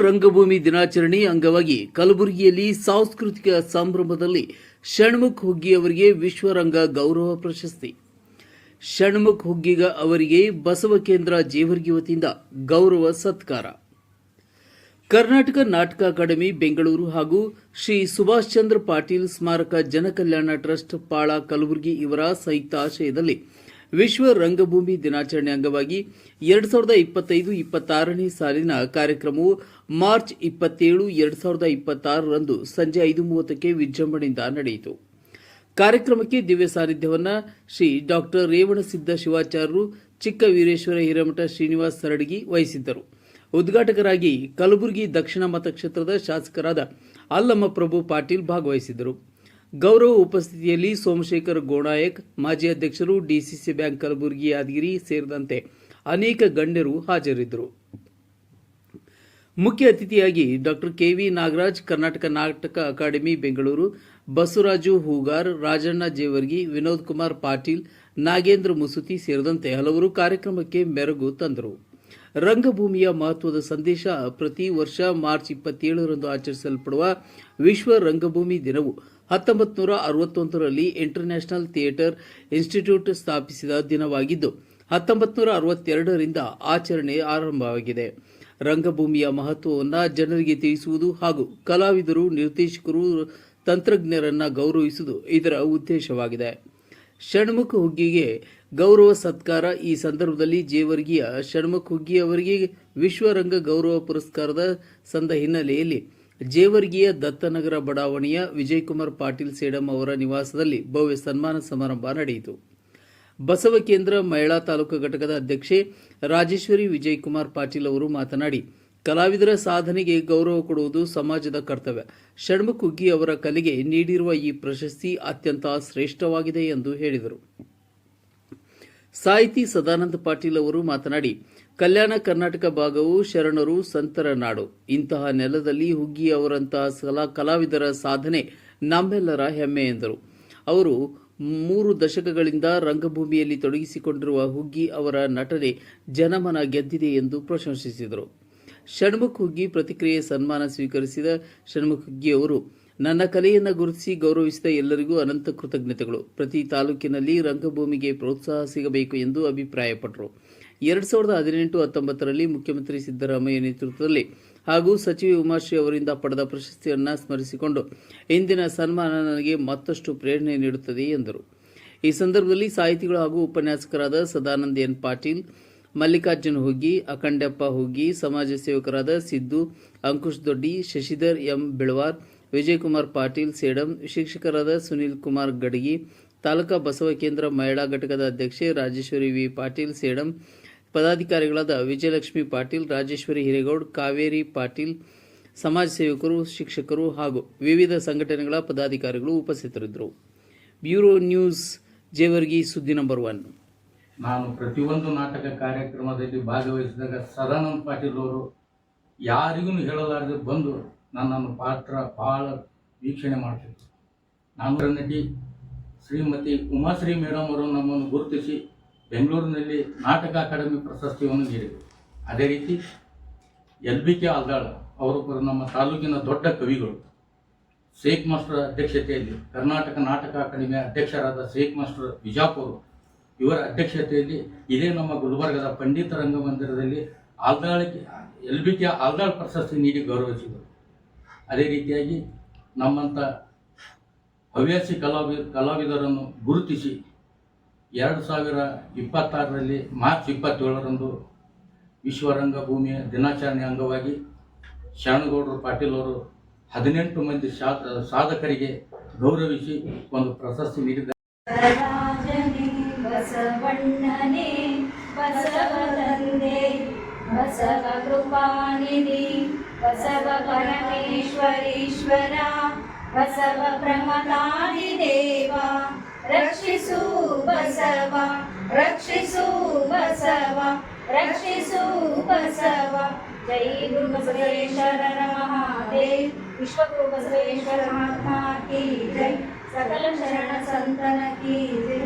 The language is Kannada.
ರಂಗಭೂಮಿ ದಿನಾಚರಣೆ ಅಂಗವಾಗಿ ಕಲಬುರಗಿಯಲ್ಲಿ ಸಾಂಸ್ಕೃತಿಕ ಸಂಭ್ರಮದಲ್ಲಿ ಷಣ್ಮುಖ ಹುಗ್ಗಿ ಅವರಿಗೆ ವಿಶ್ವರಂಗ ಗೌರವ ಪ್ರಶಸ್ತಿ. ಷಣ್ಮುಖ ಹುಗ್ಗಿಗ ಅವರಿಗೆ ಬಸವ ಕೇಂದ್ರ ಜೇವರ್ಗಿ ವತಿಯಿಂದ ಗೌರವ ಸತ್ಕಾರ. ಕರ್ನಾಟಕ ನಾಟಕ ಅಕಾಡೆಮಿ ಬೆಂಗಳೂರು ಹಾಗೂ ಶ್ರೀ ಸುಭಾಷ್ ಚಂದ್ರ ಪಾಟೀಲ್ ಸ್ಮಾರಕ ಜನಕಲ್ಯಾಣ ಟ್ರಸ್ಟ್ ಪಾಳ ಕಲಬುರಗಿ ಇವರ ಸಂಯುಕ್ತ ಆಶ್ರಯದಲ್ಲಿ ವಿಶ್ವ ರಂಗಭೂಮಿ ದಿನಾಚರಣೆ ಅಂಗವಾಗಿ 2025-26ನೇ ಸಾಲಿನ ಕಾರ್ಯಕ್ರಮವು ಮಾರ್ಚ್ 27, 2026ರಂದು ಸಂಜೆ 5:30ಕ್ಕೆ ವಿಜೃಂಭಣೆಯಿಂದ ನಡೆಯಿತು. ಕಾರ್ಯಕ್ರಮಕ್ಕೆ ದಿವ್ಯ ಸಾನ್ನಿಧ್ಯವನ್ನು ಶ್ರೀ ಡಾ ರೇವಣಸಿದ್ದ ಶಿವಾಚಾರ್ಯರು, ಚಿಕ್ಕ ವೀರೇಶ್ವರ ಹಿರೇಮಠ ಶ್ರೀನಿವಾಸ ಸರಡಗಿ ವಹಿಸಿದ್ದರು. ಉದ್ಘಾಟಕರಾಗಿ ಕಲಬುರಗಿ ದಕ್ಷಿಣ ಮತಕ್ಷೇತ್ರದ ಶಾಸಕರಾದ ಅಲ್ಲಮ್ಮ ಪ್ರಭು ಪಾಟೀಲ್ ಭಾಗವಹಿಸಿದ್ದರು. ಗೌರವ ಉಪಸ್ಥಿತಿಯಲ್ಲಿ ಸೋಮಶೇಖರ್ ಗೋನಾಯಕ್, ಮಾಜಿ ಅಧ್ಯಕ್ಷರು, ಡಿಸಿಸಿ ಬ್ಯಾಂಕ್ ಕಲಬುರಗಿ ಯಾದಗಿರಿ ಸೇರಿದಂತೆ ಅನೇಕ ಗಣ್ಯರು ಹಾಜರಿದ್ದರು. ಮುಖ್ಯ ಅತಿಥಿಯಾಗಿ ಡಾ ಕೆವಿ ನಾಗರಾಜ್, ಕರ್ನಾಟಕ ನಾಟಕ ಅಕಾಡೆಮಿ ಬೆಂಗಳೂರು, ಬಸವರಾಜು ಹೂಗಾರ್, ರಾಜಣ್ಣ ಜೇವರ್ಗಿ, ವಿನೋದ್ ಕುಮಾರ್ ಪಾಟೀಲ್, ನಾಗೇಂದ್ರ ಮುಸುತಿ ಸೇರಿದಂತೆ ಹಲವರು ಕಾರ್ಯಕ್ರಮಕ್ಕೆ ಮೆರುಗು ತಂದರು. ರಂಗಭೂಮಿಯ ಮಹತ್ವದ ಸಂದೇಶ. ಪ್ರತಿ ವರ್ಷ ಮಾರ್ಚ್ 27ರಂದು ಆಚರಿಸಲ್ಪಡುವ ವಿಶ್ವ ರಂಗಭೂಮಿ ದಿನವು 1961ರಲ್ಲಿ ಇಂಟರ್ನ್ಯಾಷನಲ್ ಥಿಯೇಟರ್ ಇನ್ಸ್ಟಿಟ್ಯೂಟ್ ಸ್ಥಾಪಿಸಿದ ದಿನವಾಗಿದ್ದು 1962ರಿಂದ ಆಚರಣೆ ಆರಂಭವಾಗಿದೆ. ರಂಗಭೂಮಿಯ ಮಹತ್ವವನ್ನು ಜನರಿಗೆ ತಿಳಿಸುವುದು ಹಾಗೂ ಕಲಾವಿದರು, ನಿರ್ದೇಶಕರು, ತಂತ್ರಜ್ಞರನ್ನು ಗೌರವಿಸುವುದು ಇದರ ಉದ್ದೇಶವಾಗಿದೆ. ಷಣ್ಮುಖ ಹುಗ್ಗಿಗೆ ಗೌರವ ಸತ್ಕಾರ. ಈ ಸಂದರ್ಭದಲ್ಲಿ ಜೇವರ್ಗಿಯ ಷಣ್ಮುಖ ಹುಗ್ಗಿ ಅವರಿಗೆ ವಿಶ್ವರಂಗ ಗೌರವ ಪುರಸ್ಕಾರದ ಸಂದ ಹಿನ್ನೆಲೆಯಲ್ಲಿ ಜೇವರ್ಗಿಯ ದತ್ತನಗರ ಬಡಾವಣೆಯ ವಿಜಯಕುಮಾರ್ ಪಾಟೀಲ್ ಸೇಡಂ ಅವರ ನಿವಾಸದಲ್ಲಿ ಭವ್ಯ ಸನ್ಮಾನ ಸಮಾರಂಭ ನಡೆಯಿತು. ಬಸವ ಕೇಂದ್ರ ಮಹಿಳಾ ತಾಲೂಕು ಘಟಕದ ಅಧ್ಯಕ್ಷೆ ರಾಜೇಶ್ವರಿ ವಿಜಯಕುಮಾರ್ ಪಾಟೀಲ್ ಅವರು ಮಾತನಾಡಿ, ಕಲಾವಿದರ ಸಾಧನೆಗೆ ಗೌರವ ಕೊಡುವುದು ಸಮಾಜದ ಕರ್ತವ್ಯ. ಷಣ್ಮುಖ ಹುಗ್ಗಿ ಅವರ ಕಲೆಗೆ ನೀಡಿರುವ ಈ ಪ್ರಶಸ್ತಿ ಅತ್ಯಂತ ಶ್ರೇಷ್ಠವಾಗಿದೆ ಎಂದು ಹೇಳಿದರು. ಸಾಹಿತಿ ಸದಾನಂದ ಪಾಟೀಲ್ ಅವರು ಮಾತನಾಡಿ, ಕಲ್ಯಾಣ ಕರ್ನಾಟಕ ಭಾಗವು ಶರಣರು, ಸಂತರ ನಾಡು. ಇಂತಹ ನೆಲದಲ್ಲಿ ಹುಗ್ಗಿ ಅವರಂತಹ ಕಲಾವಿದರ ಸಾಧನೆ ನಮ್ಮೆಲ್ಲರ ಹೆಮ್ಮೆ ಎಂದರು. ಅವರು 3 ದಶಕಗಳಿಂದ ರಂಗಭೂಮಿಯಲ್ಲಿ ತೊಡಗಿಸಿಕೊಂಡಿರುವ ಹುಗ್ಗಿ ಅವರ ನಟನೆ ಜನಮನ ಗೆದ್ದಿದೆ ಎಂದು ಪ್ರಶಂಸಿಸಿದರು. ಷಣ್ಮುಖ ಹುಗ್ಗಿ ಪ್ರತಿಕ್ರಿಯೆ ಸನ್ಮಾನ ಸ್ವೀಕರಿಸಿದ ಷಣ್ಮುಖ ಹುಗ್ಗಿ ಅವರು, ನನ್ನ ಕಲೆಯನ್ನು ಗುರುತಿಸಿ ಗೌರವಿಸಿದ ಎಲ್ಲರಿಗೂ ಅನಂತ ಕೃತಜ್ಞತೆಗಳು. ಪ್ರತಿ ತಾಲೂಕಿನಲ್ಲಿ ರಂಗಭೂಮಿಗೆ ಪ್ರೋತ್ಸಾಹ ಸಿಗಬೇಕು ಎಂದು ಅಭಿಪ್ರಾಯಪಟ್ಟರು. 2018-19ರಲ್ಲಿ ಮುಖ್ಯಮಂತ್ರಿ ಸಿದ್ದರಾಮಯ್ಯ ನೇತೃತ್ವದಲ್ಲಿ ಹಾಗೂ ಸಚಿವೆ ಉಮಾಶ್ರೀ ಅವರಿಂದ ಪಡೆದ ಪ್ರಶಸ್ತಿಯನ್ನು ಸ್ಮರಿಸಿಕೊಂಡು ಇಂದಿನ ಸನ್ಮಾನ ನನಗೆ ಮತ್ತಷ್ಟು ಪ್ರೇರಣೆ ನೀಡುತ್ತದೆ ಎಂದರು. ಈ ಸಂದರ್ಭದಲ್ಲಿ ಸಾಹಿತಿಗಳು ಹಾಗೂ ಉಪನ್ಯಾಸಕರಾದ ಸದಾನಂದ ಎನ್ ಪಾಟೀಲ್, ಮಲ್ಲಿಕಾರ್ಜುನ ಹುಗ್ಗಿ, ಅಖಂಡಪ್ಪ ಹುಗ್ಗಿ, ಸಮಾಜ ಸೇವಕರಾದ ಸಿದ್ದು, ಅಂಕುಶ್ ದೊಡ್ಡಿ, ಶಶಿಧರ್ ಎಂ ಬಿಳವಾರ್, ವಿಜಯಕುಮಾರ್ ಪಾಟೀಲ್ ಸೇಡಂ, ಶಿಕ್ಷಕರಾದ ಸುನೀಲ್ ಕುಮಾರ್ ಗಡಗಿ, ತಾಲೂಕಾ ಬಸವ ಕೇಂದ್ರ ಮಹಿಳಾ ಘಟಕದ ಅಧ್ಯಕ್ಷೆ ರಾಜೇಶ್ವರಿ ವಿ ಪಾಟೀಲ್ ಸೇಡಂ, ಪದಾಧಿಕಾರಿಗಳಾದ ವಿಜಯಲಕ್ಷ್ಮಿ ಪಾಟೀಲ್, ರಾಜೇಶ್ವರಿ ಹಿರೇಗೌಡ್, ಕಾವೇರಿ ಪಾಟೀಲ್, ಸಮಾಜ ಸೇವಕರು, ಶಿಕ್ಷಕರು ಹಾಗೂ ವಿವಿಧ ಸಂಘಟನೆಗಳ ಪದಾಧಿಕಾರಿಗಳು ಉಪಸ್ಥಿತರಿದ್ದರು. ಬ್ಯೂರೋ ನ್ಯೂಸ್, ಜೇವರ್ಗಿ, ಸುದ್ದಿ ನಂಬರ್ 1. ನಾನು ಪ್ರತಿಯೊಂದು ನಾಟಕ ಕಾರ್ಯಕ್ರಮದಲ್ಲಿ ಭಾಗವಹಿಸಿದಾಗ ಸದಾನಂದ ಪಾಟೀಲ್ ಅವರು ಯಾರಿಗೂ ಹೇಳಲಾರದೆ ಬಂದು ನನ್ನನ್ನು ಪಾತ್ರ ಬಹಳ ವೀಕ್ಷಣೆ ಮಾಡ್ತಿದ್ರು. ನಾನು ನಟಿ ಶ್ರೀಮತಿ ಉಮಾಶ್ರೀ ಮೇಡಮ್ ಅವರು ನಮ್ಮನ್ನು ಗುರುತಿಸಿ ಬೆಂಗಳೂರಿನಲ್ಲಿ ನಾಟಕ ಅಕಾಡೆಮಿ ಪ್ರಶಸ್ತಿಯನ್ನು ನೀಡಿದರು. ಅದೇ ರೀತಿ LBK ಆಲ್ದಾಳ್ ಅವರು ನಮ್ಮ ತಾಲೂಕಿನ ದೊಡ್ಡ ಕವಿಗಳು. ಶೇಖ್ ಮಾಸ್ಟರ್ ಅಧ್ಯಕ್ಷತೆಯಲ್ಲಿ ಕರ್ನಾಟಕ ನಾಟಕ ಅಕಾಡೆಮಿಯ ಅಧ್ಯಕ್ಷರಾದ ಶೇಖ್ ಮಾಸ್ಟರ್ ವಿಜಾಪುರ್ ಇವರ ಅಧ್ಯಕ್ಷತೆಯಲ್ಲಿ ಇದೇ ನಮ್ಮ ಗುಲ್ಬರ್ಗದ ಪಂಡಿತ ರಂಗಮಂದಿರದಲ್ಲಿ LBK ಆಲ್ದಾಳ್ ಪ್ರಶಸ್ತಿ ನೀಡಿ ಗೌರವಿಸಿದರು. ಅದೇ ರೀತಿಯಾಗಿ ನಮ್ಮಂಥ ಹವ್ಯಾಸಿ ಕಲಾವಿದರನ್ನು ಗುರುತಿಸಿ 2026ರಲ್ಲಿ ಮಾರ್ಚ್ 27ರಂದು ವಿಶ್ವ ರಂಗಭೂಮಿಯ ದಿನಾಚರಣೆ ಅಂಗವಾಗಿ ಶರಣಗೌಡರು ಪಾಟೀಲ್ ಅವರು 18 ಮಂದಿ ಸಾಧಕರಿಗೆ ಗೌರವಿಸಿ ಒಂದು ಪ್ರಶಸ್ತಿ ನೀಡಿದ್ದಾರೆ. ಬಸವ ಕೃಪಾನಿಧಿ, ಬಸವ ಪರಮೇಶ್ವರೀಶ್ವರ, ಬಸವ ಪ್ರಮದಾನಿ ದೇವ, ರಕ್ಷಿಸು ಬಸವ, ರಕ್ಷಿಸು ಬಸವ, ರಕ್ಷಿಸು ಬಸವ. ಜೈ ಗುರು ಬಸವೇಶ್ವರ ಮಹಾದೇವ್. ವಿಶ್ವಗುರು ಬಸವೇಶ್ವರ ಮಹಾತ್ಮ ಕಿ ಜೈ. सकल शरण संतन की जय।